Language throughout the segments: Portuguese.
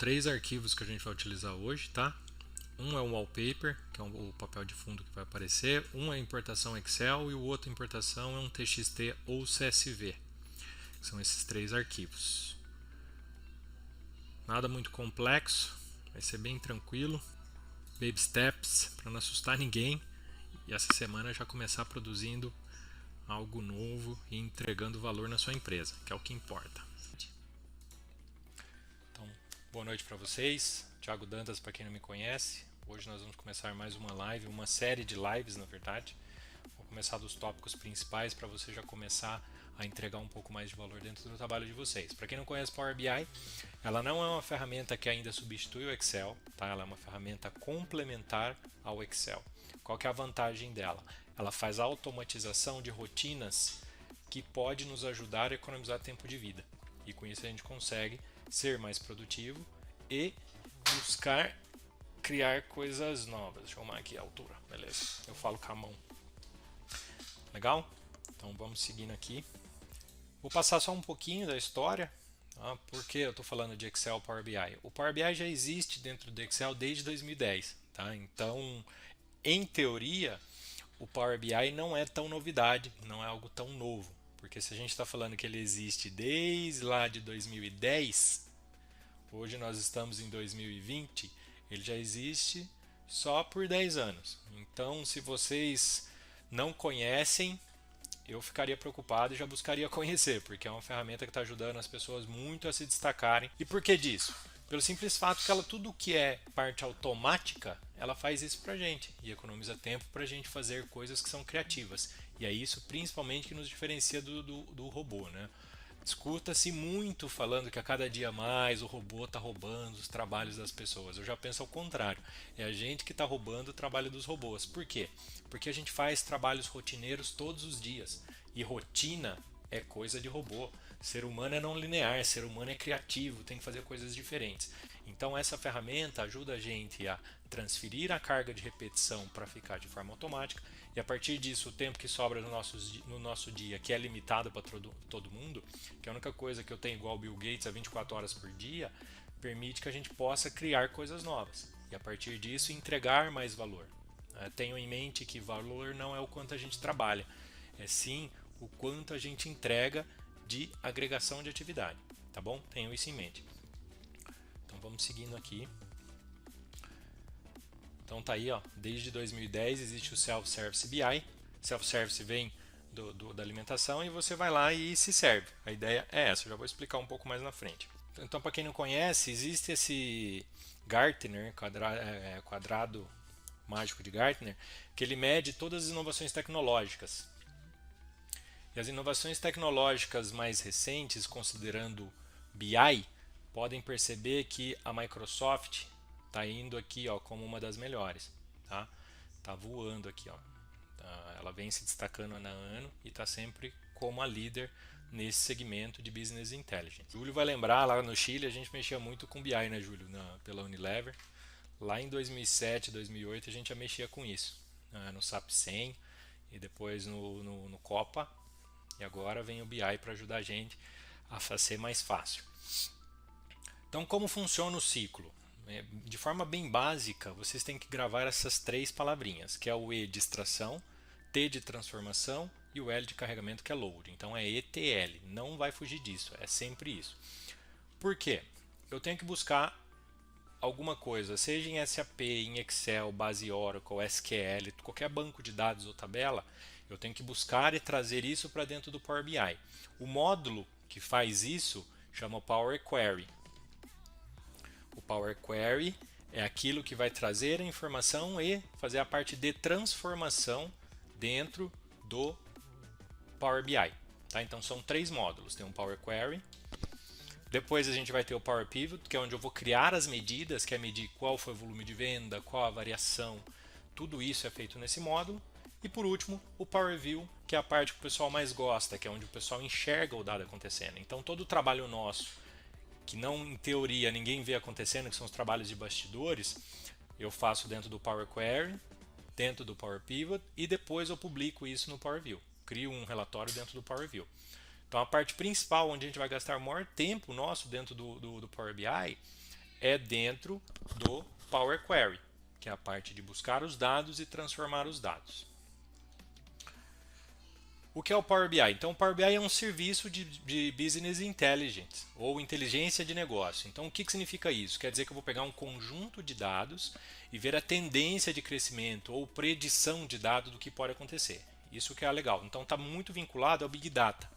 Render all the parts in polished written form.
três arquivos que a gente vai utilizar hoje, tá? Um é o wallpaper, que é o papel de fundo que vai aparecer, um é importação Excel e o outro importação é um TXT ou CSV. São esses três arquivos. Nada muito complexo, vai ser bem tranquilo. Baby steps, para não assustar ninguém. E essa semana já começar produzindo algo novo e entregando valor na sua empresa, que é o que importa. Então, boa noite para vocês. Thiago Dantas, para quem não me conhece. Hoje nós vamos começar mais uma live, uma série de lives, na verdade. Vou começar dos tópicos principais para você já começar a entregar um pouco mais de valor dentro do trabalho de vocês. Para quem não conhece Power BI, ela não é uma ferramenta que ainda substitui o Excel, tá? Ela é uma ferramenta complementar ao Excel. Qual que é a vantagem dela? Ela faz a automatização de rotinas que pode nos ajudar a economizar tempo de vida. E com isso a gente consegue ser mais produtivo e buscar criar coisas novas. Deixa eu arrumar aqui a altura, beleza? Eu falo com a mão. Legal? Então vamos seguindo aqui. Vou passar só um pouquinho da história. Por que eu estou falando de Excel Power BI? O Power BI já existe dentro do Excel desde 2010. Tá? Então, em teoria, o Power BI não é tão novidade, não é algo tão novo. Porque se a gente está falando que ele existe desde lá de 2010, hoje nós estamos em 2020, ele já existe só por 10 anos. Então, se vocês não conhecem, eu ficaria preocupado e já buscaria conhecer, porque é uma ferramenta que está ajudando as pessoas muito a se destacarem. E por que disso? Pelo simples fato que ela, tudo que é parte automática, ela faz isso para a gente e economiza tempo para a gente fazer coisas que são criativas. E é isso principalmente que nos diferencia do robô, né? Escuta-se muito falando que a cada dia mais o robô está roubando os trabalhos das pessoas. Eu já penso ao contrário. É a gente que está roubando o trabalho dos robôs. Por quê? Porque a gente faz trabalhos rotineiros todos os dias. E rotina é coisa de robô. Ser humano é não linear, ser humano é criativo, tem que fazer coisas diferentes. Então essa ferramenta ajuda a gente a transferir a carga de repetição para ficar de forma automática e a partir disso o tempo que sobra no nosso dia, que é limitado para todo mundo, que é a única coisa que eu tenho igual Bill Gates a 24 horas por dia, permite que a gente possa criar coisas novas e a partir disso entregar mais valor. Tenho em mente que valor não é o quanto a gente trabalha, é sim o quanto a gente entrega de agregação de atividade, tá bom? Tenham isso em mente. Então vamos seguindo aqui. Então tá aí, ó, desde 2010 existe o Self-Service BI. Self-Service vem da alimentação e você vai lá e se serve. A ideia é essa, eu já vou explicar um pouco mais na frente. Então, para quem não conhece, existe esse Gartner, quadrado mágico de Gartner, que ele mede todas as inovações tecnológicas. E as inovações tecnológicas mais recentes, considerando BI, podem perceber que a Microsoft está indo aqui, ó, como uma das melhores, tá? Tá voando aqui, ó. Ela vem se destacando ano a ano e está sempre como a líder nesse segmento de Business Intelligence. Júlio vai lembrar, lá no Chile a gente mexia muito com BI, né, Júlio, pela Unilever. Lá em 2007, 2008 a gente já mexia com isso, no SAP 100 e depois no Copa. E agora vem o BI para ajudar a gente a ser mais fácil. Então, como funciona o ciclo? De forma bem básica, vocês têm que gravar essas três palavrinhas, que é o E de extração, T de transformação e o L de carregamento, que é load. Então é ETL, não vai fugir disso, é sempre isso. Por quê? Eu tenho que buscar alguma coisa, seja em SAP, em Excel, base Oracle, SQL, qualquer banco de dados ou tabela, eu tenho que buscar e trazer isso para dentro do Power BI. O módulo que faz isso chama Power Query. O Power Query é aquilo que vai trazer a informação e fazer a parte de transformação dentro do Power BI. Tá? Então são três módulos. Tem um Power Query, depois a gente vai ter o Power Pivot, que é onde eu vou criar as medidas, que é medir qual foi o volume de venda, qual a variação, tudo isso é feito nesse módulo. E por último, o Power View, que é a parte que o pessoal mais gosta, que é onde o pessoal enxerga o dado acontecendo. Então todo o trabalho nosso, que não em teoria ninguém vê acontecendo, que são os trabalhos de bastidores, eu faço dentro do Power Query, dentro do Power Pivot e depois eu publico isso no Power View. Crio um relatório dentro do Power View. Então a parte principal onde a gente vai gastar o maior tempo nosso dentro do Power BI é dentro do Power Query, que é a parte de buscar os dados e transformar os dados. O que é o Power BI? Então, o Power BI é um serviço de Business Intelligence, ou inteligência de negócio. Então, o que significa isso? Quer dizer que eu vou pegar um conjunto de dados e ver a tendência de crescimento ou predição de dados do que pode acontecer. Isso que é legal. Então, está muito vinculado ao Big Data.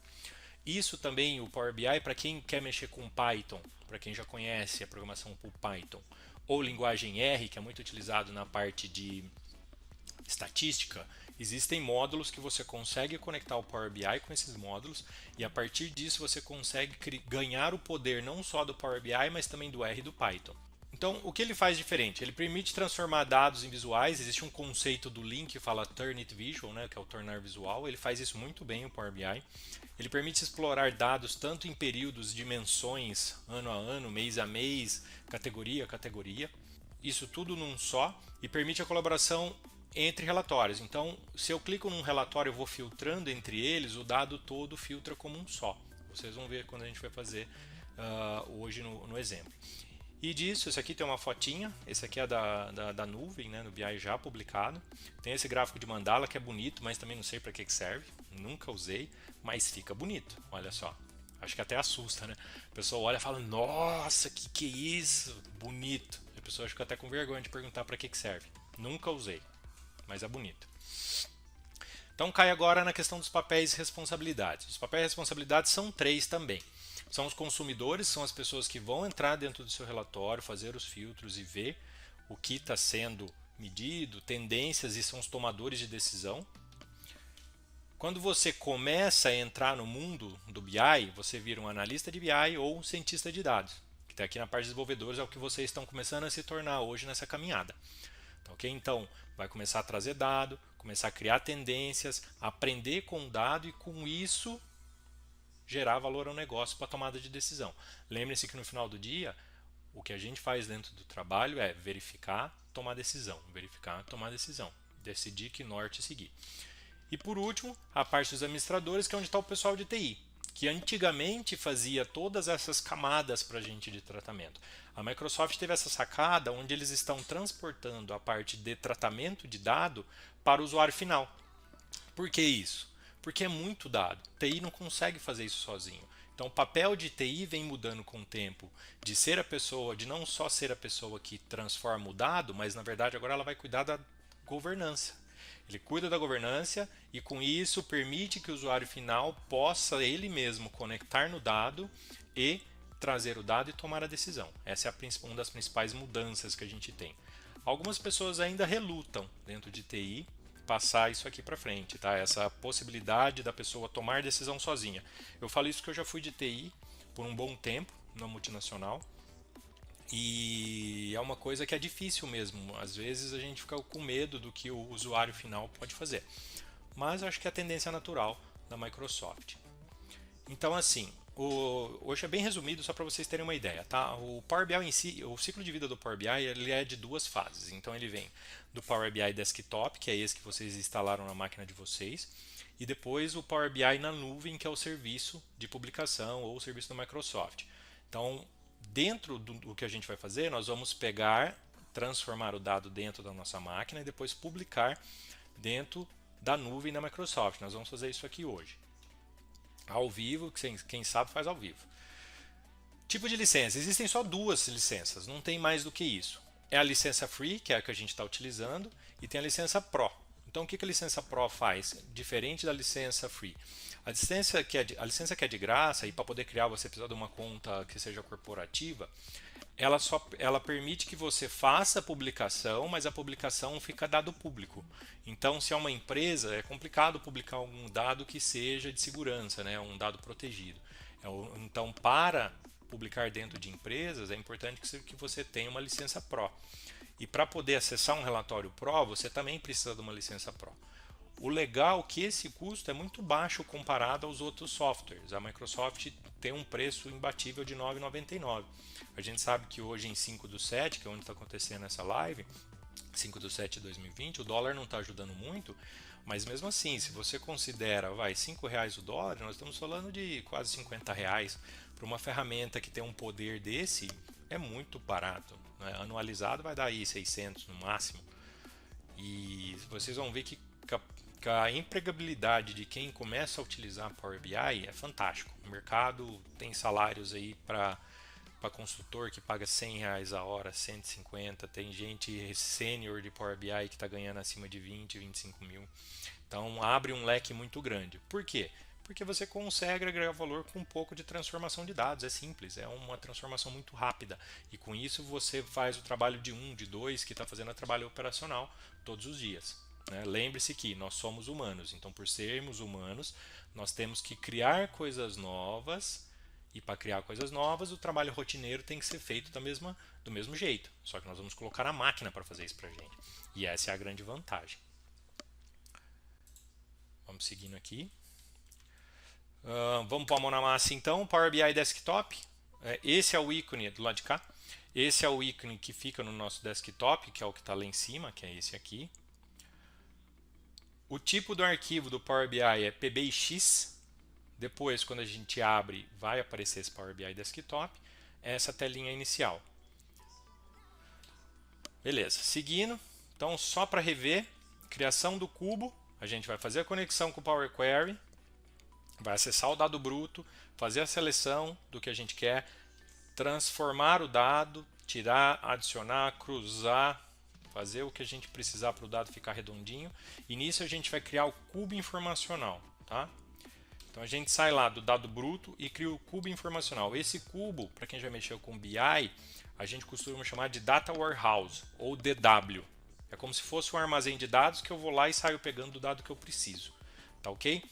Isso também, o Power BI, para quem quer mexer com Python, para quem já conhece a programação por Python, ou linguagem R, que é muito utilizado na parte de estatística, existem módulos que você consegue conectar o Power BI com esses módulos e a partir disso você consegue ganhar o poder não só do Power BI, mas também do R e do Python. Então, o que ele faz diferente? Ele permite transformar dados em visuais. Existe um conceito do Lean que fala Turn it Visual, né, que é o tornar visual. Ele faz isso muito bem, o Power BI. Ele permite explorar dados tanto em períodos, dimensões, ano a ano, mês a mês, categoria a categoria. Isso tudo num só e permite a colaboração entre relatórios. Então, se eu clico num relatório e vou filtrando entre eles, o dado todo filtra como um só. Vocês vão ver quando a gente vai fazer hoje no exemplo. E disso, esse aqui tem uma fotinha, esse aqui é da nuvem, né, no BI já publicado. Tem esse gráfico de mandala que é bonito, mas também não sei para que serve, nunca usei, mas fica bonito, olha só. Acho que até assusta, né? A pessoa olha e fala, nossa, que é isso? Bonito. A pessoa fica até com vergonha de perguntar para que serve. Nunca usei, mas é bonito. Então cai agora na questão dos papéis e responsabilidades. Os papéis e responsabilidades são 3 também. São os consumidores, são as pessoas que vão entrar dentro do seu relatório, fazer os filtros e ver o que está sendo medido, tendências, e são os tomadores de decisão. Quando você começa a entrar no mundo do BI, você vira um analista de BI ou um cientista de dados, que está aqui na parte de desenvolvedores, é o que vocês estão começando a se tornar hoje nessa caminhada. Okay? Então, vai começar a trazer dado, começar a criar tendências, aprender com o dado e com isso gerar valor ao negócio para tomada de decisão. Lembre-se que no final do dia, o que a gente faz dentro do trabalho é verificar, tomar decisão, verificar, tomar decisão, decidir que norte seguir. E por último, a parte dos administradores, que é onde está o pessoal de TI, que antigamente fazia todas essas camadas para a gente de tratamento. A Microsoft teve essa sacada onde eles estão transportando a parte de tratamento de dado para o usuário final. Por que isso? Porque é muito dado. TI não consegue fazer isso sozinho. Então o papel de TI vem mudando com o tempo, de ser a pessoa, de não só ser a pessoa que transforma o dado, mas na verdade agora ela vai cuidar da governança. Ele cuida da governança e com isso permite que o usuário final possa ele mesmo conectar no dado e trazer o dado e tomar a decisão. Essa é uma das principais mudanças que a gente tem. Algumas pessoas ainda relutam dentro de TI passar isso aqui para frente, tá? Essa possibilidade da pessoa tomar decisão sozinha. Eu falo isso que eu já fui de TI por um bom tempo na multinacional e é uma coisa que é difícil mesmo. Às vezes a gente fica com medo do que o usuário final pode fazer, mas acho que é a tendência natural da Microsoft. Então assim, hoje é bem resumido só para vocês terem uma ideia, tá? O Power BI em si, o ciclo de vida do Power BI ele é de 2 fases. Então ele vem do Power BI Desktop, que é esse que vocês instalaram na máquina de vocês, e depois o Power BI na nuvem, que é o serviço de publicação ou o serviço da Microsoft. Então, dentro do que a gente vai fazer, nós vamos pegar, transformar o dado dentro da nossa máquina e depois publicar dentro da nuvem da Microsoft. Nós vamos fazer isso aqui hoje. Ao vivo, quem sabe faz ao vivo. Tipo de licença, existem só 2 licenças, não tem mais do que isso. É a licença Free, que é a que a gente está utilizando, e tem a licença Pro. Então o que a licença Pro faz? Diferente da licença Free. A licença que é de graça, e para poder criar você precisa de uma conta que seja corporativa, ela permite que você faça a publicação, mas a publicação fica dado público. Então, se é uma empresa, é complicado publicar um dado que seja de segurança, né? Um dado protegido. Então, para publicar dentro de empresas, é importante que você tenha uma licença Pro. E para poder acessar um relatório Pro, você também precisa de uma licença Pro. O legal é que esse custo é muito baixo comparado aos outros softwares. A Microsoft tem um preço imbatível de R$ 9,99. A gente sabe que hoje em 5/7, que é onde está acontecendo essa live, 5/7 de 2020, o dólar não está ajudando muito, mas mesmo assim, se você considera R$ 5,00 o dólar, nós estamos falando de quase R$ 50,00 para uma ferramenta que tem um poder desse, é muito barato, né? Anualizado vai dar aí 600 no máximo. E vocês vão ver que a empregabilidade de quem começa a utilizar Power BI é fantástico. O mercado tem salários aí para consultor que paga R$ 100 a hora, 150. Tem gente sênior de Power BI que está ganhando acima de 20, 25 mil. Então abre um leque muito grande. Por quê? Porque você consegue agregar valor com um pouco de transformação de dados. É simples, é uma transformação muito rápida. E com isso você faz o trabalho de um, de dois, que está fazendo o trabalho operacional todos os dias. Né? Lembre-se que nós somos humanos, então por sermos humanos, nós temos que criar coisas novas. E para criar coisas novas, o trabalho rotineiro tem que ser feito do mesmo jeito. Só que nós vamos colocar a máquina para fazer isso para a gente. E essa é a grande vantagem. Vamos seguindo aqui. Vamos pôr a mão na massa então. Power BI Desktop. Esse é o ícone do lado de cá. Esse é o ícone que fica no nosso desktop, que é o que está lá em cima, que é esse aqui. O tipo do arquivo do Power BI é PBX. Depois, quando a gente abre, vai aparecer esse Power BI Desktop. Essa telinha inicial. Beleza. Seguindo. Então, só para rever, criação do cubo. A gente vai fazer a conexão com o Power Query. Vai acessar o dado bruto, fazer a seleção do que a gente quer, transformar o dado, tirar, adicionar, cruzar, fazer o que a gente precisar para o dado ficar redondinho. E nisso a gente vai criar o cubo informacional. Tá? Então a gente sai lá do dado bruto e cria o cubo informacional. Esse cubo, para quem já mexeu com BI, a gente costuma chamar de Data Warehouse, ou DW. É como se fosse um armazém de dados que eu vou lá e saio pegando o dado que eu preciso. Tá ok?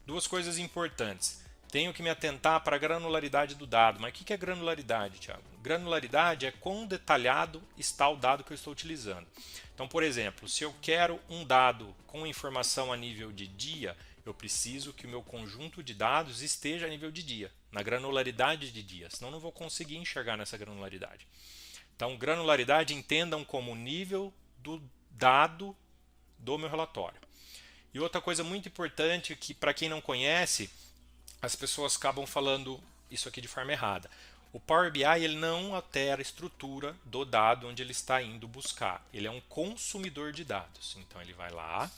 Duas coisas importantes. Tenho que me atentar para a granularidade do dado. Mas o que é granularidade, Thiago? Granularidade é quão detalhado está o dado que eu estou utilizando. Então, por exemplo, se eu quero um dado com informação a nível de dia, eu preciso que o meu conjunto de dados esteja a nível de dia, na granularidade de dia, senão não vou conseguir enxergar nessa granularidade. Então, granularidade entendam como nível do dado do meu relatório. E outra coisa muito importante que, para quem não conhece, as pessoas acabam falando isso aqui de forma errada. O Power BI ele não altera a estrutura do dado onde ele está indo buscar. Ele é um consumidor de dados. Então ele vai lá,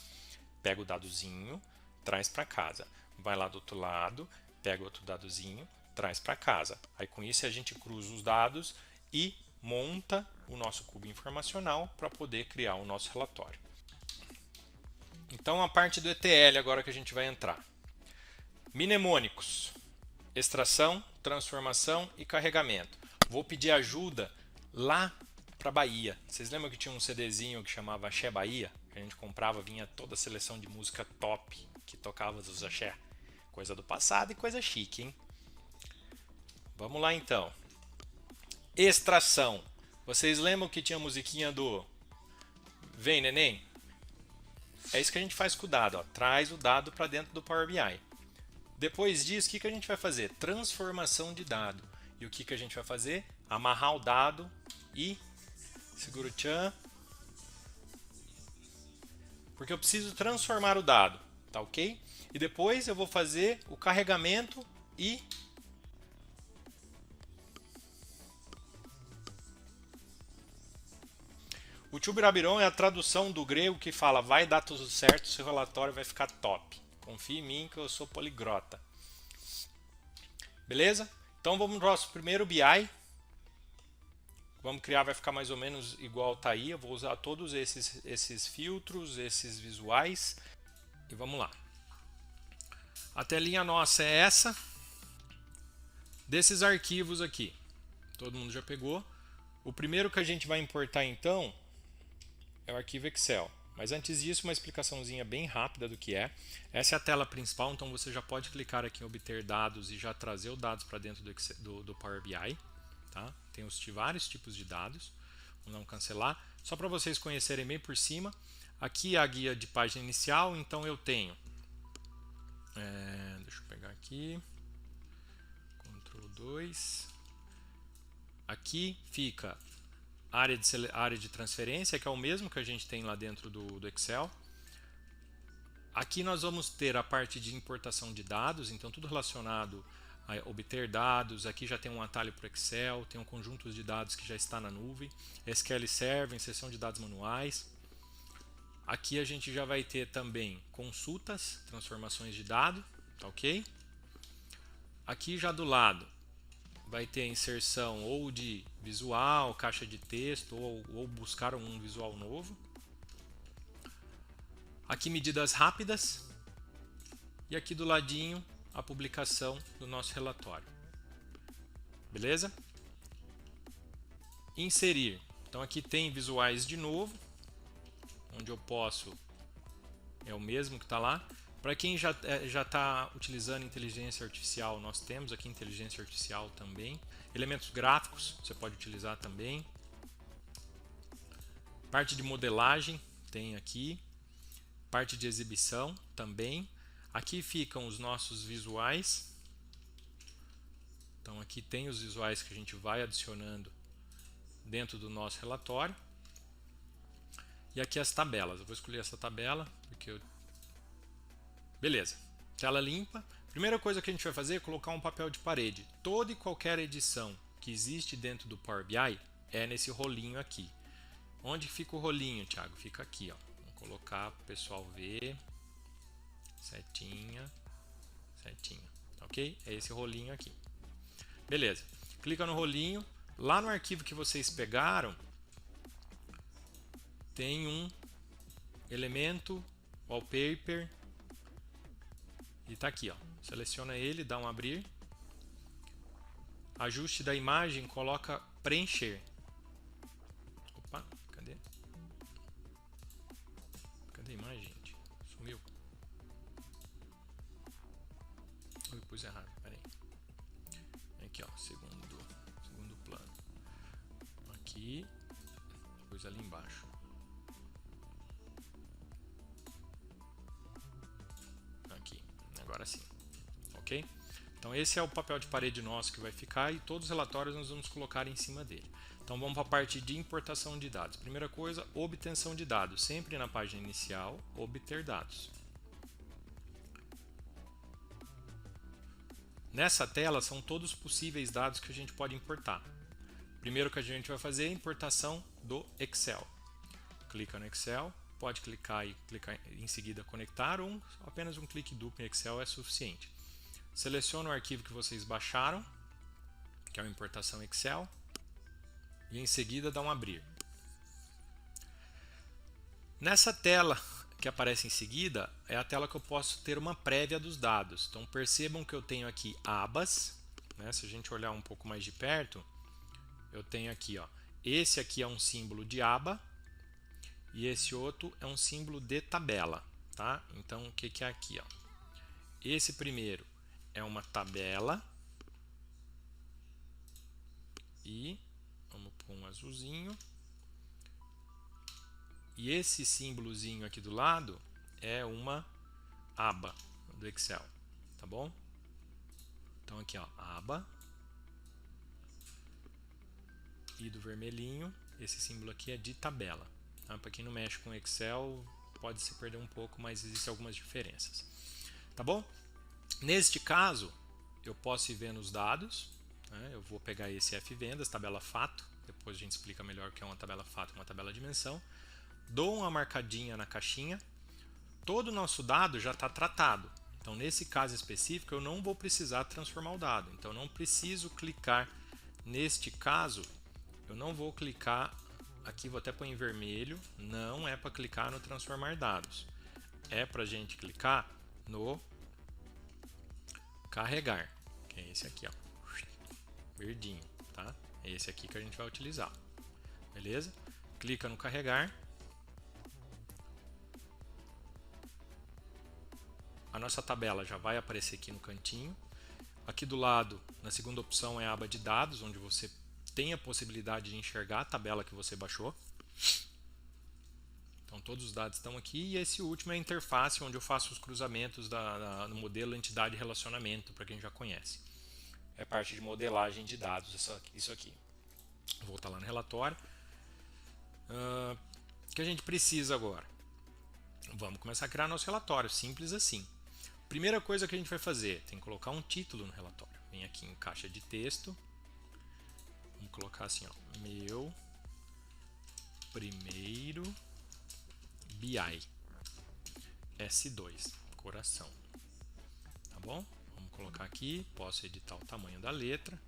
pega o dadozinho, traz para casa. Vai lá do outro lado, pega outro dadozinho, traz para casa. Aí com isso a gente cruza os dados e monta o nosso cubo informacional para poder criar o nosso relatório. Então a parte do ETL agora que a gente vai entrar. Mnemônicos: extração, transformação e carregamento. Vou pedir ajuda lá para Bahia. Vocês lembram que tinha um CDzinho que chamava Axé Bahia? Que a gente comprava, vinha toda a seleção de música top que tocava dos axé. Coisa do passado e coisa chique, hein? Vamos lá então. Extração. Vocês lembram que tinha a musiquinha do Vem Neném? É isso que a gente faz com o dado. Ó. Traz o dado para dentro do Power BI. Depois disso, o que a gente vai fazer? Transformação de dado. E o que a gente vai fazer? Amarrar o dado e segura o tchan. Porque eu preciso transformar o dado. Tá ok? E depois eu vou fazer o carregamento e o Tubirabiron é a tradução do grego que fala vai dar tudo certo, seu relatório vai ficar top. Confie em mim que eu sou poliglota. Beleza? Então vamos para o nosso primeiro BI. Vamos criar, vai ficar mais ou menos igual está aí. Eu vou usar todos esses filtros, esses visuais. E vamos lá. A telinha nossa é essa. Desses arquivos aqui. Todo mundo já pegou. O primeiro que a gente vai importar então é o arquivo Excel. Mas antes disso, uma explicaçãozinha bem rápida do que é. Essa é a tela principal, então você já pode clicar aqui em obter dados e já trazer os dados para dentro do Power BI. Tá? Tem vários tipos de dados. Vamos não cancelar. Só para vocês conhecerem bem por cima. Aqui é a guia de página inicial, então eu tenho... deixa eu pegar aqui. Ctrl 2. Aqui fica área de transferência, que é o mesmo que a gente tem lá dentro do Excel. Aqui nós vamos ter a parte de importação de dados, então tudo relacionado obter dados, aqui já tem um atalho para o Excel, tem um conjunto de dados que já está na nuvem, SQL Server, inserção de dados manuais. Aqui a gente já vai ter também consultas, transformações de dado, tá ok? Aqui já do lado vai ter a inserção ou de visual, caixa de texto ou buscar um visual novo. Aqui medidas rápidas e aqui do ladinho a publicação do nosso relatório. Beleza? Inserir. Então aqui tem visuais de novo, onde eu posso, é o mesmo que está lá. Para quem já está utilizando inteligência artificial, nós temos aqui inteligência artificial também. Elementos gráficos você pode utilizar também. Parte de modelagem tem aqui. Parte de exibição também. Aqui ficam os nossos visuais. Então aqui tem os visuais que a gente vai adicionando dentro do nosso relatório. E aqui as tabelas. Eu vou escolher essa tabela porque eu... Beleza. Tela limpa. Primeira coisa que a gente vai fazer é colocar um papel de parede. Toda e qualquer edição que existe dentro do Power BI é nesse rolinho aqui. Onde fica o rolinho, Thiago? Fica aqui, ó. Vou colocar para o pessoal ver. Setinha, setinha, ok? É esse rolinho aqui. Beleza. Clica no rolinho. Lá no arquivo que vocês pegaram, tem um elemento, wallpaper, e está aqui, ó. Seleciona ele, dá um abrir. Ajuste da imagem, coloca preencher. Opa, cadê? Cadê a imagem, gente? Sumiu. Eu pus errado, peraí. Aqui, ó, segundo plano. Aqui, depois ali embaixo. Aqui, agora sim, ok? Então esse é o papel de parede nosso que vai ficar e todos os relatórios nós vamos colocar em cima dele. Então vamos para a parte de importação de dados. Primeira coisa, obtenção de dados. Sempre na página inicial, obter dados. Nessa tela são todos os possíveis dados que a gente pode importar. Primeiro que a gente vai fazer é a importação do Excel. Clica no Excel, pode clicar e clicar em seguida conectar ou apenas um clique duplo em Excel é suficiente. Seleciona o arquivo que vocês baixaram, que é uma importação Excel, e em seguida dá um abrir. Nessa tela que aparece em seguida é a tela que eu posso ter uma prévia dos dados. Então percebam que eu tenho aqui abas, né? Se a gente olhar um pouco mais de perto, eu tenho aqui, ó, esse aqui é um símbolo de aba e esse outro é um símbolo de tabela, tá? Então o que é aqui, ó? Esse primeiro é uma tabela e vamos pôr um azulzinho. E esse símbolozinho aqui do lado é uma aba do Excel, tá bom? Então aqui, ó, aba. E do vermelhinho, esse símbolo aqui é de tabela. Tá? Para quem não mexe com Excel, pode se perder um pouco, mas existem algumas diferenças. Tá bom? Neste caso, eu posso ir vendo os dados. Né? Eu vou pegar esse F-vendas, tabela fato. Depois a gente explica melhor o que é uma tabela fato e uma tabela dimensão. Dou uma marcadinha na caixinha. Todo o nosso dado já está tratado. Então, nesse caso específico, eu não vou precisar transformar o dado. Então, eu não preciso clicar. Neste caso, eu não vou clicar. Aqui vou até pôr em vermelho. Não é para clicar no transformar dados. É para a gente clicar no carregar. Que é esse aqui, ó. Verdinho, tá? É esse aqui que a gente vai utilizar. Beleza? Clica no carregar. A nossa tabela já vai aparecer aqui no cantinho. Aqui do lado, na segunda opção, é a aba de dados, onde você tem a possibilidade de enxergar a tabela que você baixou. Então todos os dados estão aqui. E esse último é a interface, onde eu faço os cruzamentos no modelo entidade relacionamento, para quem já conhece. É parte de modelagem de dados, isso aqui. Vou voltar lá no relatório. O que a gente precisa agora? Vamos começar a criar nosso relatório, simples assim. Primeira coisa que a gente vai fazer, tem que colocar um título no relatório. vem aqui em caixa de texto, vamos colocar assim, ó, meu primeiro BI S2, coração, tá bom? Vamos colocar aqui, posso editar o tamanho da letra,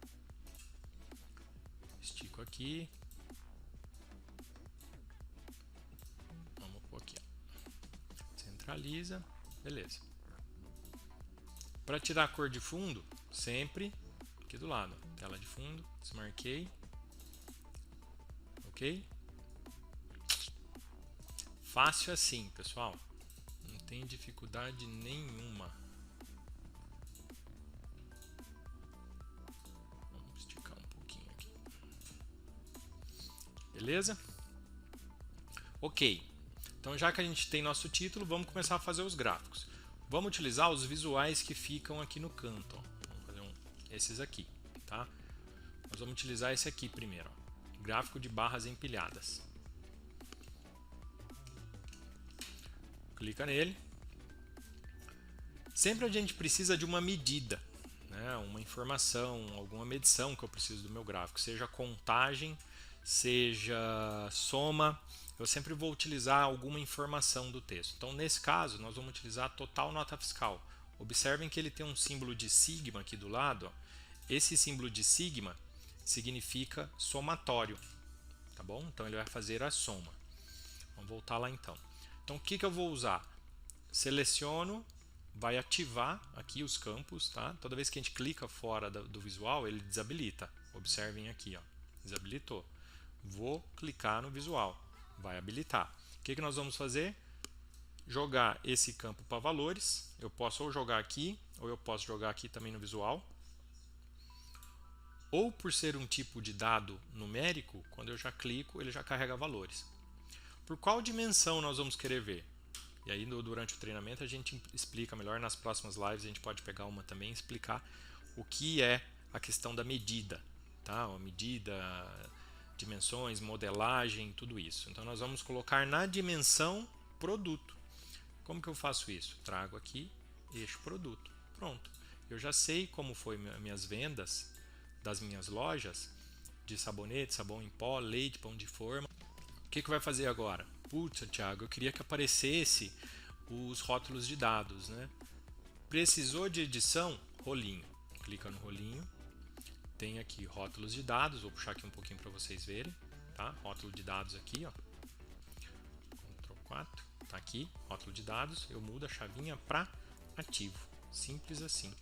estico aqui, vamos pôr aqui, ó. Centraliza, beleza. Para tirar a cor de fundo, sempre aqui do lado, tela de fundo, desmarquei, ok? Fácil assim, pessoal, não tem dificuldade nenhuma. Vamos esticar um pouquinho aqui, beleza? Ok, então já que a gente tem nosso título, vamos começar a fazer os gráficos. Vamos utilizar os visuais que ficam aqui no canto, ó. Vamos fazer esses aqui, tá? Nós vamos utilizar esse aqui primeiro, ó. Gráfico de barras empilhadas. Clica nele. Sempre a gente precisa de uma medida, né? Uma informação, alguma medição que eu preciso do meu gráfico, seja contagem, seja soma. Eu sempre vou utilizar alguma informação do texto. Então, nesse caso, nós vamos utilizar a total nota fiscal. Observem que ele tem um símbolo de sigma aqui do lado, ó. Esse símbolo de sigma significa somatório, tá bom? Então, ele vai fazer a soma. Vamos voltar lá então. Então, o que eu vou usar? Seleciono, vai ativar aqui os campos, tá? Toda vez que a gente clica fora do visual, ele desabilita. Observem aqui, ó, desabilitou. Vou clicar no visual, vai habilitar. O que nós vamos fazer? Jogar esse campo para valores. Eu posso ou jogar aqui, ou eu posso jogar aqui também no visual. Ou por ser um tipo de dado numérico, quando eu já clico, ele já carrega valores. Por qual dimensão nós vamos querer ver? E aí durante o treinamento a gente explica melhor, nas próximas lives a gente pode pegar uma também e explicar o que é a questão da medida, tá? A medida, dimensões, modelagem, tudo isso. Então nós vamos colocar na dimensão produto. Como que eu faço isso? Trago aqui, eixo produto. Pronto. Eu já sei como foi minhas vendas das minhas lojas de sabonete, sabão em pó, leite, pão de forma. O que vai fazer agora? Putz, Thiago, eu queria que aparecesse os rótulos de dados, né? Precisou de edição? Rolinho. Clica no rolinho. Tem aqui rótulos de dados. Vou puxar aqui um pouquinho para vocês verem, tá? Rótulo de dados aqui, ó. Ctrl 4. Tá aqui, rótulo de dados. Eu mudo a chavinha para ativo. Simples assim.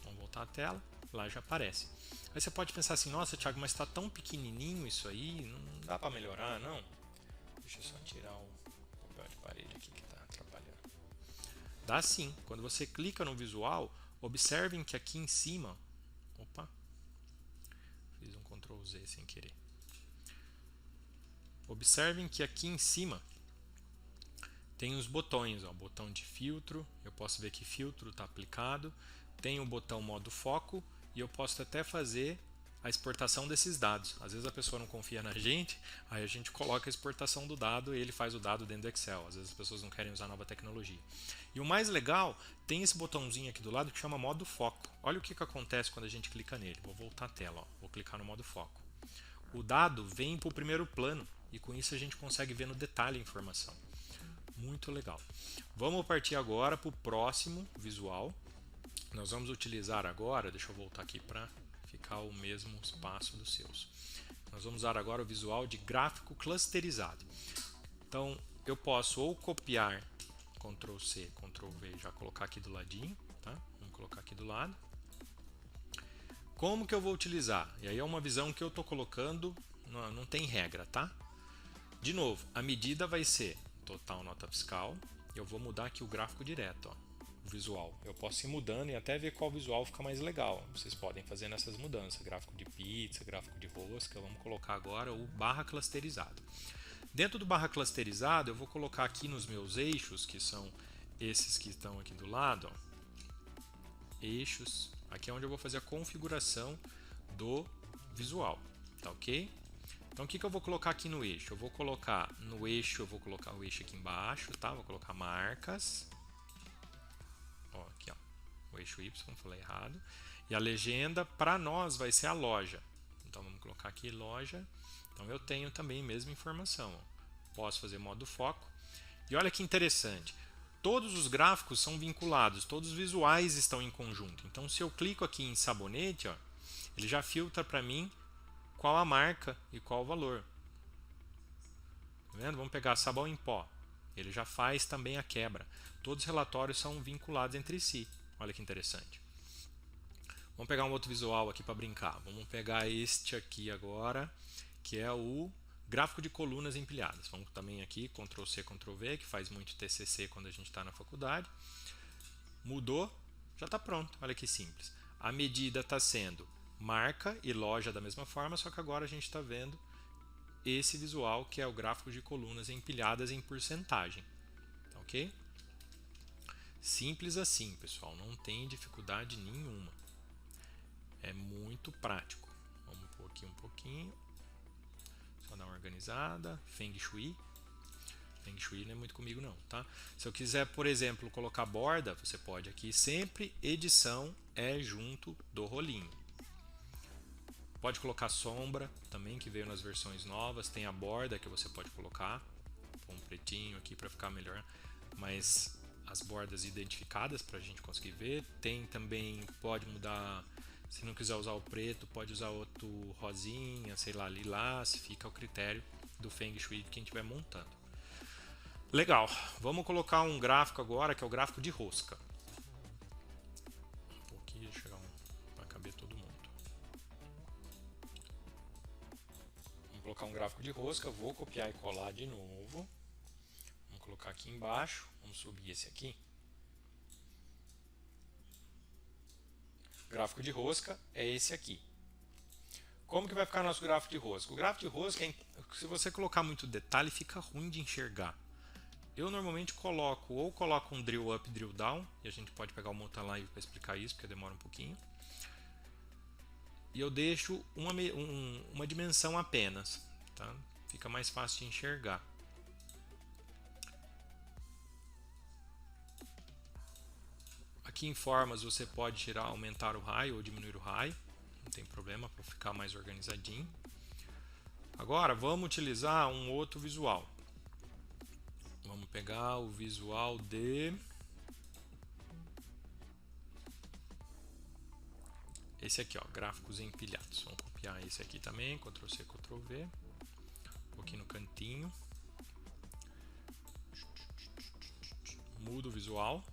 Vamos voltar à tela. Lá já aparece. Aí você pode pensar assim, nossa, Thiago, mas está tão pequenininho isso aí, não dá para melhorar, não? Deixa eu só tirar o papel de parede aqui que está atrapalhando. Dá sim. Quando você clica no visual, observem que aqui em cima... Opa! Fiz um Ctrl Z sem querer. Observem que aqui em cima tem os botões, ó, botão de filtro. Eu posso ver que filtro está aplicado. Tem o botão modo foco. E eu posso até fazer a exportação desses dados. Às vezes a pessoa não confia na gente, aí a gente coloca a exportação do dado e ele faz o dado dentro do Excel. Às vezes as pessoas não querem usar nova tecnologia. E o mais legal, tem esse botãozinho aqui do lado que chama modo foco. Olha o que acontece quando a gente clica nele. Vou voltar a tela, ó. Vou clicar no modo foco. O dado vem para o primeiro plano e com isso a gente consegue ver no detalhe a informação. Muito legal. Vamos partir agora para o próximo visual. Nós vamos utilizar agora, deixa eu voltar aqui para ficar o mesmo espaço dos seus. Nós vamos usar agora o visual de gráfico clusterizado. Então, eu posso ou copiar, Ctrl C, Ctrl V, já colocar aqui do ladinho, tá? Vamos colocar aqui do lado. Como que eu vou utilizar? E aí é uma visão que eu estou colocando, não tem regra, tá? De novo, a medida vai ser total nota fiscal. Eu vou mudar aqui o gráfico direto, ó. Visual. Eu posso ir mudando e até ver qual visual fica mais legal. Vocês podem fazer nessas mudanças. Gráfico de pizza, gráfico de rosca. Vamos colocar agora o barra clusterizado. Dentro do barra clusterizado, eu vou colocar aqui nos meus eixos, que são esses que estão aqui do lado. Ó. Eixos. Aqui é onde eu vou fazer a configuração do visual. Tá ok? Então o que eu vou colocar aqui no eixo? Eu vou colocar no eixo, eu vou colocar o eixo aqui embaixo, tá? Vou colocar marcas. Ó, aqui, ó, o eixo Y, falei errado. E a legenda para nós vai ser a loja. Então vamos colocar aqui loja. Então eu tenho também a mesma informação. Posso fazer modo foco. E olha que interessante. Todos os gráficos são vinculados, todos os visuais estão em conjunto. Então se eu clico aqui em sabonete, ó, ele já filtra para mim qual a marca e qual o valor. Tá vendo? Vamos pegar sabão em pó. Ele já faz também a quebra. Todos os relatórios são vinculados entre si. Olha que interessante. Vamos pegar um outro visual aqui para brincar. Vamos pegar este aqui agora, que é o gráfico de colunas empilhadas. Vamos também aqui, Ctrl C, Ctrl V, que faz muito TCC quando a gente está na faculdade. Mudou, já está pronto. Olha que simples. A medida está sendo marca e loja da mesma forma, só que agora a gente está vendo esse visual que é o gráfico de colunas empilhadas em porcentagem. Tá, ok? Simples assim, pessoal. Não tem dificuldade nenhuma. É muito prático. Vamos pôr aqui um pouquinho. Só dar uma organizada. Feng Shui. Feng Shui não é muito comigo não, tá? Se eu quiser, por exemplo, colocar borda, você pode aqui. Sempre edição é junto do rolinho. Pode colocar sombra também, que veio nas versões novas. Tem a borda que você pode colocar. Põe um pretinho aqui para ficar melhor. Mas as bordas identificadas para a gente conseguir ver. Tem também, pode mudar. Se não quiser usar o preto, pode usar outro rosinha, sei lá, lilás. Fica ao critério do Feng Shui de quem estiver montando. Legal, vamos colocar um gráfico agora, que é o gráfico de rosca. Um pouquinho, chegar para caber todo mundo. Vamos colocar um gráfico de rosca, vou copiar e colar de novo. Vamos colocar aqui embaixo, vamos subir esse aqui. O gráfico de rosca é esse aqui. Como que vai ficar nosso gráfico de rosca? O gráfico de rosca, se você colocar muito detalhe, fica ruim de enxergar. Eu normalmente coloco um drill up, drill down, e a gente pode pegar uma outra live para explicar isso, porque demora um pouquinho. E eu deixo uma dimensão apenas, tá? Fica mais fácil de enxergar. Aqui em formas você pode tirar, aumentar o raio ou diminuir o raio, não tem problema, para ficar mais organizadinho. Agora vamos utilizar um outro visual. Vamos pegar o visual de esse aqui, ó, gráficos empilhados. Vamos copiar esse aqui também, Ctrl C, Ctrl V, um pouquinho no cantinho. Mudo o visual.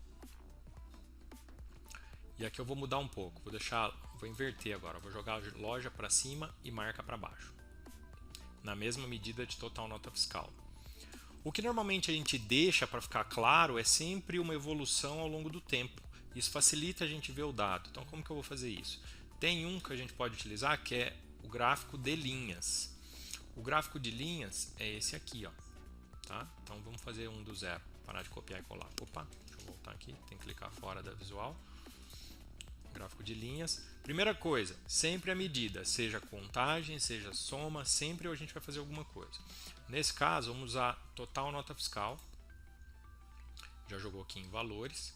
E aqui eu vou mudar um pouco, vou inverter agora, vou jogar loja para cima e marca para baixo, na mesma medida de total nota fiscal. O que normalmente a gente deixa para ficar claro é sempre uma evolução ao longo do tempo. Isso facilita a gente ver o dado. Então como que eu vou fazer isso? Tem um que a gente pode utilizar que é o gráfico de linhas. O gráfico de linhas é esse aqui, ó. Tá? Então vamos fazer um do zero. Parar de copiar e colar. Opa, deixa eu voltar aqui. Tem que clicar fora da visual. Gráfico de linhas. Primeira coisa, sempre a medida, seja contagem, seja soma, sempre a gente vai fazer alguma coisa. Nesse caso, vamos usar total nota fiscal. Já jogou aqui em valores.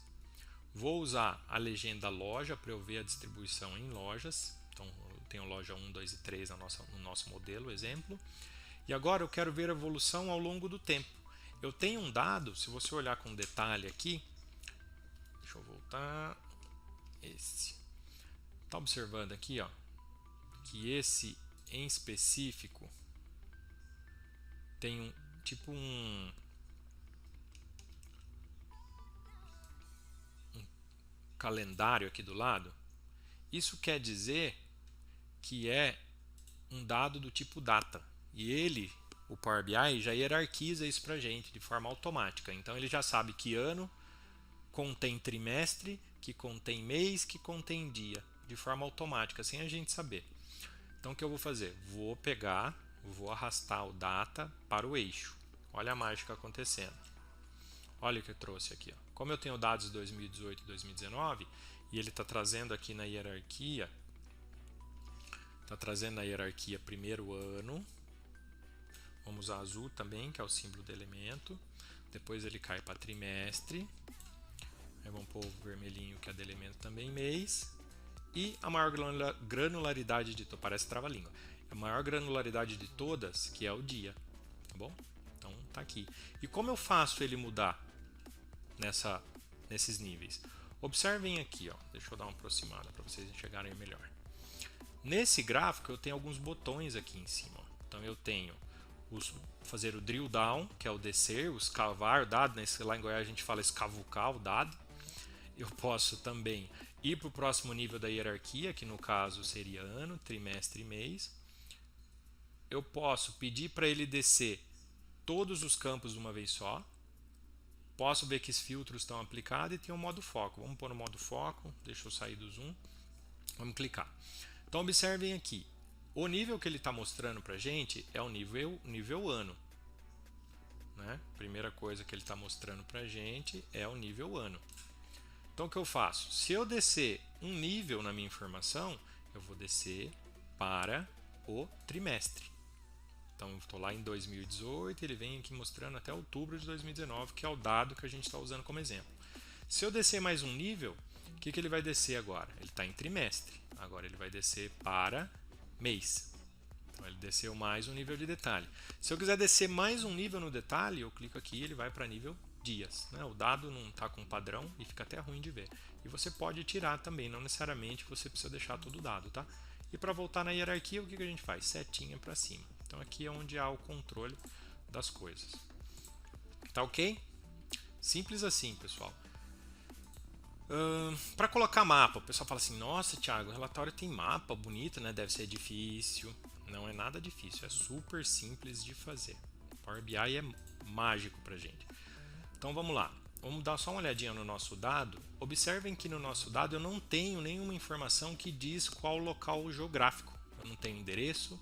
Vou usar a legenda loja para eu ver a distribuição em lojas. Então, eu tenho loja 1, 2 e 3 no nosso modelo, exemplo. E agora eu quero ver a evolução ao longo do tempo. Eu tenho um dado, se você olhar com detalhe aqui, deixa eu voltar, esse. Está observando aqui, ó, que esse em específico tem um calendário aqui do lado. Isso quer dizer que é um dado do tipo data. E ele, o Power BI, já hierarquiza isso para a gente de forma automática. Então ele já sabe que ano contém trimestre, que contém mês, que contém dia, de forma automática, sem a gente saber. Então o que eu vou fazer? Vou arrastar o data para o eixo. Olha a mágica acontecendo. Olha o que eu trouxe aqui, ó. Como eu tenho dados de 2018 e 2019, e ele está trazendo aqui na hierarquia, primeiro ano. Vamos usar azul também, que é o símbolo do elemento. Depois ele cai para trimestre. Aí vamos pôr o vermelhinho que é de elemento também, mês. E a maior granularidade de todas, parece trava-língua, a maior granularidade de todas, que é o dia, tá bom? Então tá aqui. E como eu faço ele mudar nesses níveis? Observem aqui, ó. Deixa eu dar uma aproximada para vocês enxergarem melhor. Nesse gráfico eu tenho alguns botões aqui em cima. Ó. Então eu tenho fazer o drill down, que é o descer, o escavar o dado, né? Lá em Goiás a gente fala escavucar o dado. Eu posso também ir para o próximo nível da hierarquia, que no caso seria ano, trimestre e mês. Eu posso pedir para ele descer todos os campos de uma vez só. Posso ver que os filtros estão aplicados e tem o modo foco. Vamos pôr no modo foco, deixa eu sair do zoom. Vamos clicar. Então observem aqui, o nível que ele está mostrando para a gente é o nível ano. Né? Primeira coisa que ele está mostrando para a gente é o nível ano. Então o que eu faço? Se eu descer um nível na minha informação, eu vou descer para o trimestre. Então eu estou lá em 2018, ele vem aqui mostrando até outubro de 2019, que é o dado que a gente está usando como exemplo. Se eu descer mais um nível, o que ele vai descer agora? Ele está em trimestre. Agora ele vai descer para mês. Então ele desceu mais um nível de detalhe. Se eu quiser descer mais um nível no detalhe, eu clico aqui e ele vai para nível dias. Né? O dado não está com padrão e fica até ruim de ver. E você pode tirar também, não necessariamente você precisa deixar todo o dado. Tá? E para voltar na hierarquia, o que a gente faz? Setinha para cima. Então aqui é onde há o controle das coisas. Tá ok? Simples assim, pessoal. Para colocar mapa, o pessoal fala assim: nossa, Thiago, o relatório tem mapa bonito, né? Deve ser difícil. Não é nada difícil, é super simples de fazer. Power BI é mágico para gente. Então vamos lá, vamos dar só uma olhadinha no nosso dado. Observem que no nosso dado eu não tenho nenhuma informação que diz qual local geográfico. Eu não tenho endereço,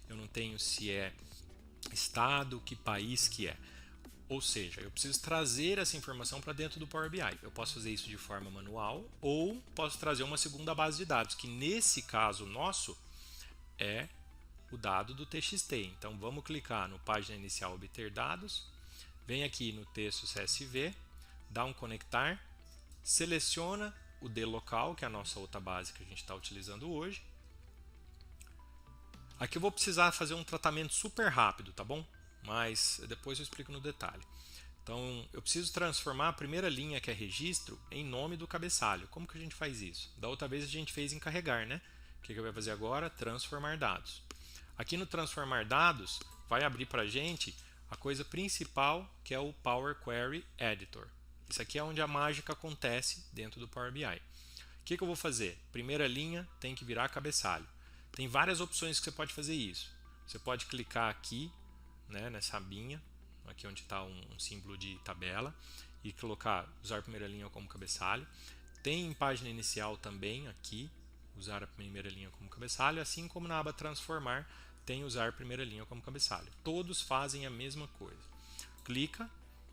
eu não tenho se é estado, que país que é. Ou seja, eu preciso trazer essa informação para dentro do Power BI. Eu posso fazer isso de forma manual ou posso trazer uma segunda base de dados, que nesse caso nosso é o dado do TXT. Então vamos clicar no página inicial obter dados, vem aqui no texto CSV, dá um conectar, seleciona o dlocal, que é a nossa outra base que a gente está utilizando hoje. Aqui eu vou precisar fazer um tratamento super rápido, tá bom? Mas depois eu explico no detalhe. Então eu preciso transformar a primeira linha, que é registro, em nome do cabeçalho. Como que a gente faz isso? Da outra vez a gente fez em carregar, né? O que eu vou fazer agora? Transformar dados. Aqui no transformar dados vai abrir para a gente a coisa principal, que é o Power Query Editor. Isso aqui é onde a mágica acontece dentro do Power BI. O que eu vou fazer? Primeira linha tem que virar cabeçalho. Tem várias opções que você pode fazer isso. Você pode clicar aqui, né, nessa abinha, aqui onde está um símbolo de tabela, e colocar usar a primeira linha como cabeçalho. Tem em página inicial também aqui, usar a primeira linha como cabeçalho, assim como na aba transformar tem usar a primeira linha como cabeçalho. Todos fazem a mesma coisa. Clica,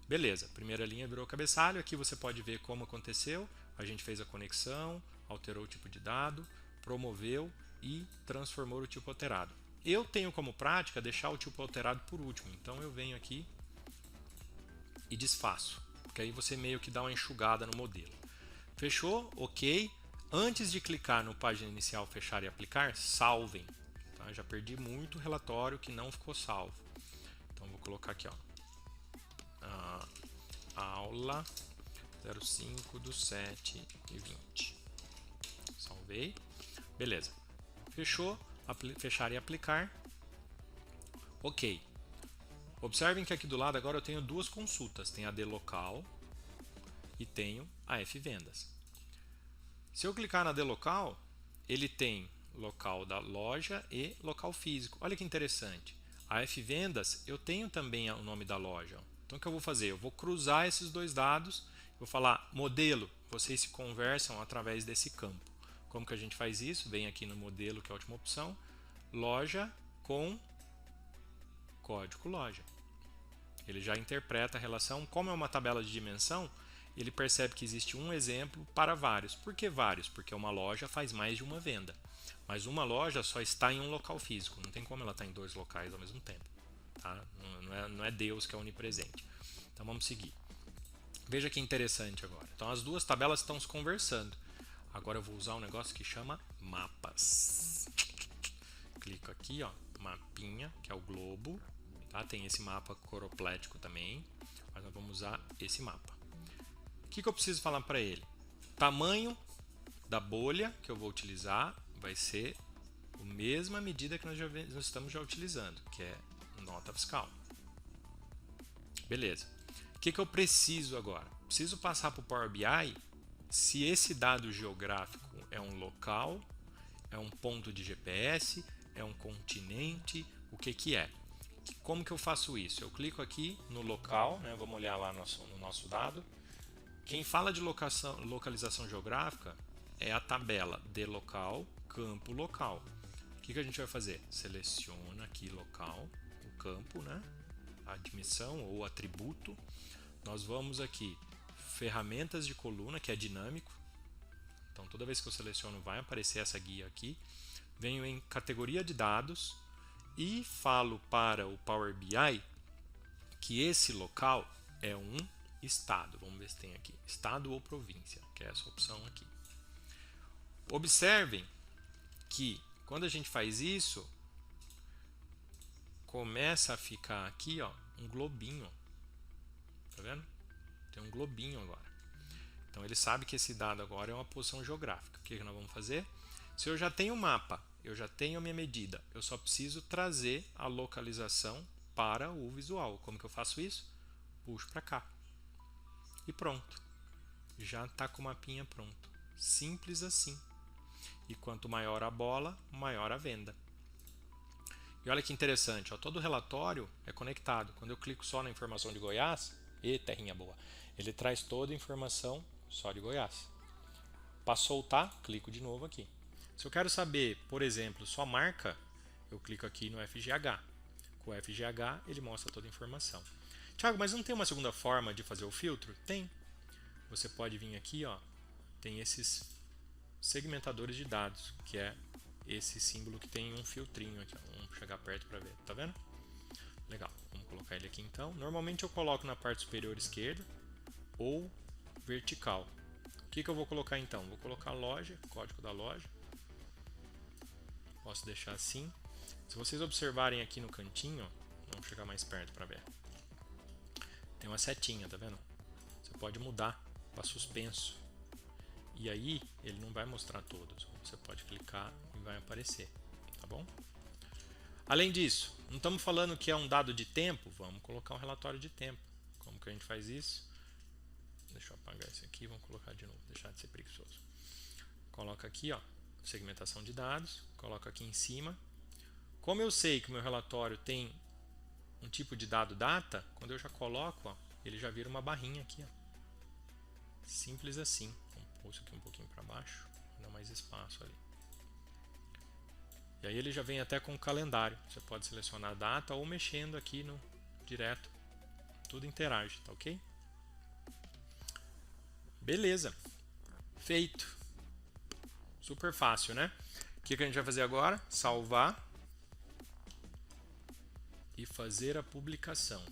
beleza, primeira linha virou cabeçalho, aqui você pode ver como aconteceu, a gente fez a conexão, alterou o tipo de dado, promoveu e transformou o tipo alterado. Eu tenho como prática deixar o tipo alterado por último, então eu venho aqui e desfaço, porque aí você meio que dá uma enxugada no modelo. Fechou? Ok. Antes de clicar no página inicial, fechar e aplicar, salvem. Tá? Já perdi muito relatório que não ficou salvo. Então vou colocar aqui, ó, aula 05/7/20. Salvei. Beleza. Fechou. Fechar e aplicar. Ok. Observem que aqui do lado agora eu tenho duas consultas. Tem a de local e tenho a F vendas. Se eu clicar na de local, ele tem local da loja e local físico. Olha que interessante. A F vendas eu tenho também o nome da loja. Então o que eu vou fazer? Eu vou cruzar esses dois dados. Vou falar modelo. Vocês se conversam através desse campo. Como que a gente faz isso? Vem aqui no modelo, que é a última opção, loja com código loja. Ele já interpreta a relação. Como é uma tabela de dimensão, ele percebe que existe um exemplo para vários. Por que vários? Porque uma loja faz mais de uma venda. Mas uma loja só está em um local físico. Não tem como ela estar em dois locais ao mesmo tempo. Tá? Não é Deus que é onipresente. Então vamos seguir. Veja que interessante agora. Então as duas tabelas estão se conversando. Agora eu vou usar um negócio que chama mapas. Clico aqui, ó, mapinha, que é o globo. Tá? Tem esse mapa coroplético também, mas nós vamos usar esse mapa. O que eu preciso falar para ele? Tamanho da bolha que eu vou utilizar vai ser a mesma medida que nós estamos já utilizando, que é nota fiscal. Beleza. O que eu preciso agora? Preciso passar para o Power BI se esse dado geográfico é um local, é um ponto de GPS, é um continente, o que é. Como que eu faço isso? Eu clico aqui no local, né? Vamos olhar lá no nosso dado. Quem fala de localização geográfica é a tabela de local, campo local. O que a gente vai fazer? Seleciona aqui local, o campo, né? A admissão ou atributo. Nós vamos aqui, ferramentas de coluna, que é dinâmico. Então toda vez que eu seleciono vai aparecer essa guia aqui. Venho em categoria de dados e falo para o Power BI que esse local é um estado. Vamos ver se tem aqui, estado ou província, que é essa opção aqui. Observem que quando a gente faz isso, começa a ficar aqui, ó, um globinho. Tá vendo? Tem um globinho agora. Então ele sabe que esse dado agora é uma posição geográfica. O que nós vamos fazer? Se eu já tenho o mapa, eu já tenho a minha medida, eu só preciso trazer a localização para o visual. Como que eu faço isso? Puxo para cá. E pronto. Já está com o mapinha pronto. Simples assim. E quanto maior a bola, maior a venda. E olha que interessante, ó, todo relatório é conectado. Quando eu clico só na informação de Goiás, terrinha boa, ele traz toda a informação só de Goiás. Para soltar, clico de novo aqui. Se eu quero saber, por exemplo, só marca, eu clico aqui no FGH. Com o FGH, ele mostra toda a informação. Tiago, mas não tem uma segunda forma de fazer o filtro? Tem. Você pode vir aqui, ó, tem esses segmentadores de dados, que é esse símbolo que tem um filtrinho aqui. Ó. Vamos chegar perto para ver, tá vendo? Legal, vamos colocar ele aqui então. Normalmente eu coloco na parte superior esquerda ou vertical. O que eu vou colocar então? Vou colocar loja, código da loja. Posso deixar assim. Se vocês observarem aqui no cantinho, vamos chegar mais perto para ver. Tem uma setinha, tá vendo? Você pode mudar para suspenso. E aí ele não vai mostrar todos. Você pode clicar e vai aparecer, tá bom? Além disso, não estamos falando que é um dado de tempo, vamos colocar um relatório de tempo. Como que a gente faz isso? Deixa eu apagar esse aqui, vamos colocar de novo, deixar de ser preguiçoso. Coloca aqui, ó, segmentação de dados, coloca aqui em cima. Como eu sei que o meu relatório tem um tipo de dado data, quando eu já coloco, ó, ele já vira uma barrinha aqui, ó. Simples assim. Vamos pôr isso aqui um pouquinho para baixo, dá mais espaço ali. E aí ele já vem até com o calendário. Você pode selecionar a data ou mexendo aqui no direto. Tudo interage, tá ok? Beleza. Feito. Super fácil, né? O que a gente vai fazer agora? Salvar e fazer a publicação.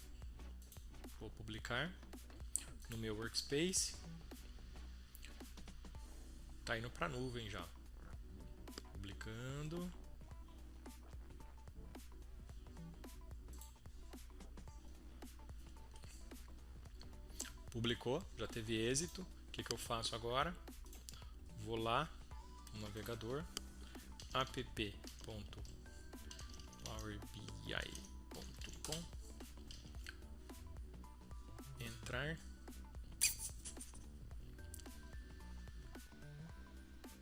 Vou publicar no meu workspace. Tá indo para a nuvem já. Publicando. Publicou, já teve êxito. O que eu faço agora? Vou lá no navegador app.powerbi.com, entrar.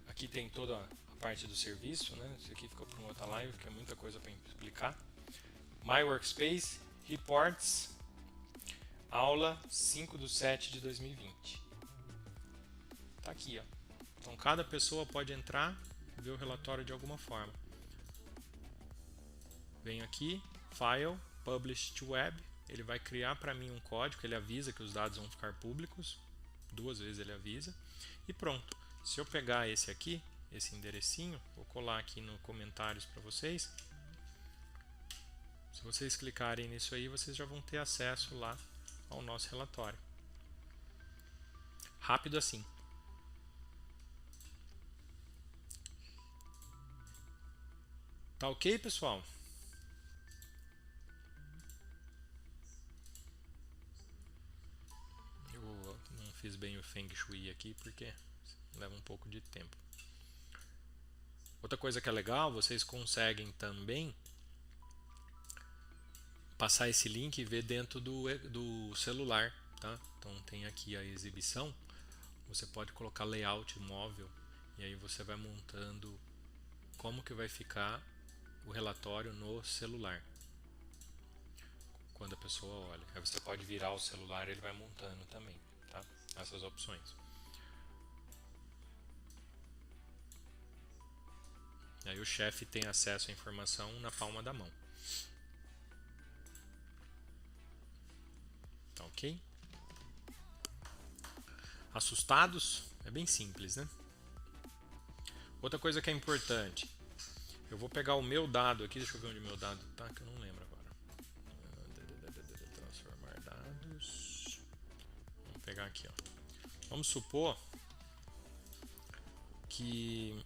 Aqui tem toda a parte do serviço, né? Isso aqui ficou para uma outra live, que é muita coisa para explicar. My Workspace, Reports, aula 5/7/2020. Tá aqui, ó. Então cada pessoa pode entrar e ver o relatório de alguma forma. Venho aqui, File, Publish to Web. Ele vai criar para mim um código, ele avisa que os dados vão ficar públicos. 2 vezes ele avisa. E pronto. Se eu pegar esse aqui, esse enderecinho, vou colar aqui no comentários para vocês. Se vocês clicarem nisso aí, vocês já vão ter acesso lá ao nosso relatório. Rápido assim. Tá ok, pessoal? Eu não fiz bem o Feng Shui aqui porque leva um pouco de tempo. Outra coisa que é legal, vocês conseguem também passar esse link e ver dentro do celular, tá? Então tem aqui a exibição, você pode colocar layout móvel e aí você vai montando como que vai ficar o relatório no celular quando a pessoa olha. Aí você pode virar o celular e ele vai montando também, tá? Essas opções. E aí o chefe tem acesso à informação na palma da mão. Tá ok? Assustados? É bem simples, né? Outra coisa que é importante, eu vou pegar o meu dado aqui, deixa eu ver onde o meu dado tá, que eu não lembro agora. Transformar dados. Vamos pegar aqui, ó. Vamos supor que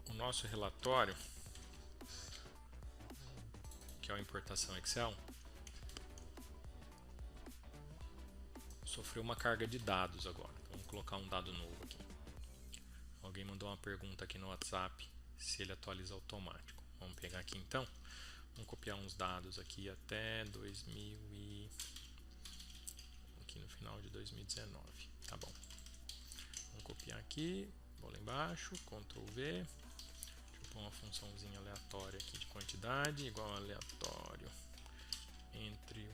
o nosso relatório, que é a importação Excel, sofreu uma carga de dados agora. Vamos colocar um dado novo aqui. Alguém mandou uma pergunta aqui no WhatsApp se ele atualiza automático. Vamos pegar aqui então. Vamos copiar uns dados aqui até 2000 e aqui no final de 2019. Tá bom. Vamos copiar aqui, vou lá embaixo, Ctrl V. Deixa eu pôr uma funçãozinha aleatória aqui de quantidade, igual a aleatório entre 1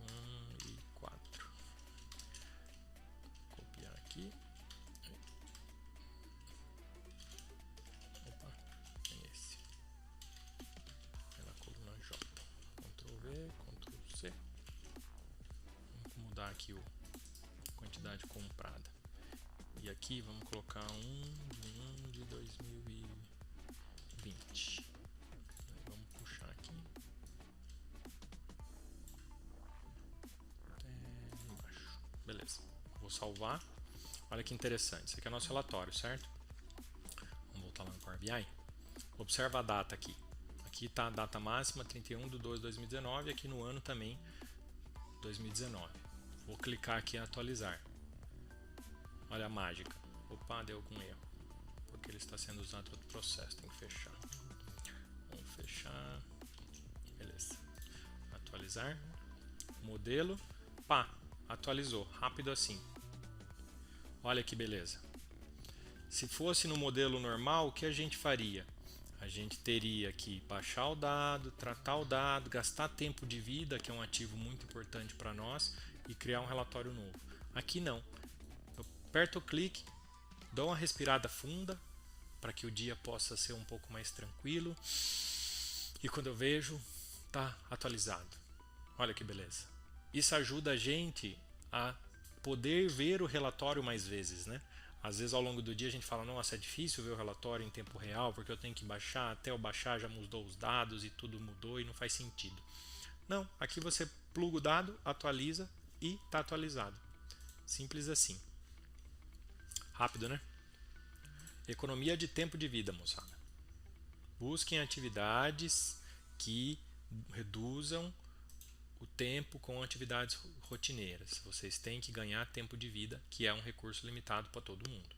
e 4. Copiar aqui. Opa, tem esse. É na coluna J. Ctrl V, Ctrl C. Vamos mudar aqui a quantidade comprada. E aqui vamos colocar 1 de 2020. Vamos puxar aqui até embaixo. Beleza. Vou salvar. Olha que interessante. Esse aqui é o nosso relatório, certo? Vamos voltar lá no Power BI. Observa a data aqui. Aqui está a data máxima, 31/2/2019, e aqui no ano também, 2019. Vou clicar aqui em atualizar. Olha a mágica. Opa, deu algum erro. Porque ele está sendo usado para outro processo. Tem que fechar. Vamos fechar. Beleza. Atualizar. Modelo. Pá, atualizou. Rápido assim. Olha que beleza. Se fosse no modelo normal, o que a gente faria? A gente teria que baixar o dado, tratar o dado, gastar tempo de vida, que é um ativo muito importante para nós, e criar um relatório novo. Aqui não. Eu aperto o clique, dou uma respirada funda para que o dia possa ser um pouco mais tranquilo, e quando eu vejo, está atualizado. Olha que beleza. Isso ajuda a gente a poder ver o relatório mais vezes, né? Às vezes ao longo do dia a gente fala, nossa, é difícil ver o relatório em tempo real, porque eu tenho que baixar, até eu baixar já mudou os dados e tudo mudou e não faz sentido. Não, aqui você pluga o dado, atualiza e está atualizado. Simples assim. Rápido, né? Economia de tempo de vida, moçada. Busquem atividades que reduzam o tempo com atividades rotineiras. Vocês têm que ganhar tempo de vida, que é um recurso limitado para todo mundo.